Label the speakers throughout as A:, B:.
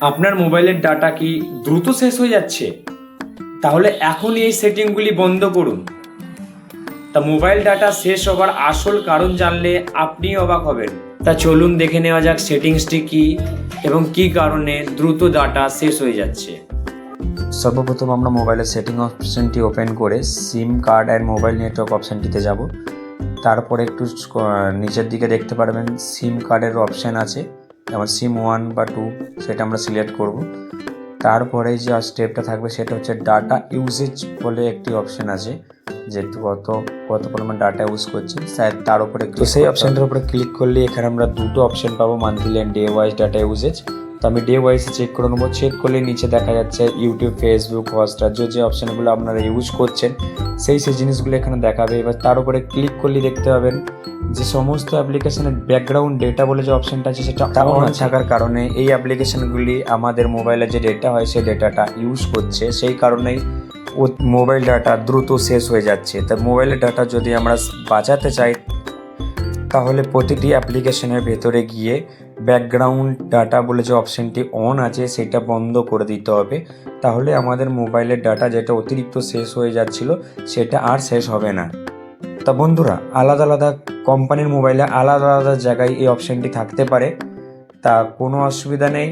A: আপনার মোবাইলের ডাটা কি দ্রুত শেষ হয়ে যাচ্ছে? তাহলে এখনই এই সেটিংগুলি বন্ধ করুন। তা মোবাইল ডাটা শেষ হবার আসল কারণ জানলে আপনিই অবাক হবেন। তা চলুন দেখে নেওয়া যাক সেটিংসটি কী এবং কী কারণে দ্রুত ডাটা শেষ হয়ে যাচ্ছে।
B: সর্বপ্রথম আমরা মোবাইলের সেটিং অপশানটি ওপেন করে SIM card and mobile network অপশানটিতে যাব। তারপরে একটু নিচের দিকে দেখতে পারবেন সিম কার্ডের অপশান আছে, যেমন সিম 1 বা 2, সেটা আমরা সিলেক্ট করব। তারপরে যে স্টেপটা থাকবে সেটা হচ্ছে ডাটা ইউজেজ বলে একটি অপশান আছে, যে কত পরিমাণ ডাটা ইউজ করছি তার উপরে, তো সেই অপশানটার উপরে ক্লিক করলে এখানে আমরা দুটো অপশান পাবো, monthly and day wise data uses. তো আমি ডে ওয়াইজ চেক করে নেবো। চেক করলে নিচে দেখা যাচ্ছে ইউটিউব, ফেসবুক, হটস্টার, যে অপশানগুলো আপনারা ইউজ করছেন সেই জিনিসগুলো এখানে দেখাবে। এবার তার উপরে ক্লিক করলে দেখতে পাবেন যে সমস্ত অ্যাপ্লিকেশনের ব্যাকগ্রাউন্ড ডেটা বলে যে অপশানটা আছে সেটা অন থাকার কারণে এই অ্যাপ্লিকেশনগুলি আমাদের মোবাইলে যে ডেটা হয় সেই ডেটাটা ইউজ করছে, সেই কারণেই মোবাইল ডাটা দ্রুত শেষ হয়ে যাচ্ছে। তা মোবাইলের ডাটা যদি আমরা বাঁচাতে চাই তাহলে প্রতিটি অ্যাপ্লিকেশনের ভেতরে গিয়ে ব্যাকগ্রাউন্ড ডাটা বলে যে অপশানটি অন আছে সেটা বন্ধ করে দিতে হবে। তাহলে আমাদের মোবাইলের ডাটা যেটা অতিরিক্ত শেষ হয়ে যাচ্ছিল সেটা আর শেষ হবে না। তা বন্ধুরা, আলাদা আলাদা কোম্পানির মোবাইলে আলাদা আলাদা জায়গায় এই অপশানটি থাকতে পারে, তা কোনো অসুবিধা নেই।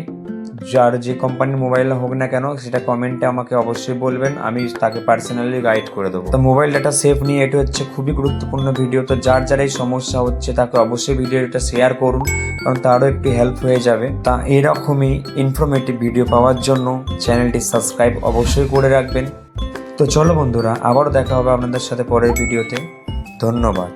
B: যার যে কোম্পানির মোবাইল হোক না কেন সেটা কমেন্টে আমাকে অবশ্যই বলবেন, আমি তাকে পার্সোনালি গাইড করে দেবো। তো মোবাইল ডাটা সেভ নিয়ে এটি হচ্ছে খুবই গুরুত্বপূর্ণ ভিডিও। তো যার এই সমস্যা হচ্ছে তাকে অবশ্যই ভিডিওটা শেয়ার করুন, কারণ তারও একটু হেল্প হয়ে যাবে। তা এরকমই ইনফরমেটিভ ভিডিও পাওয়ার জন্য চ্যানেলটি সাবস্ক্রাইব অবশ্যই করে রাখবেন। তো চলো বন্ধুরা, আবারও দেখা হবে আপনাদের সাথে পরের ভিডিওতে। ধন্যবাদ।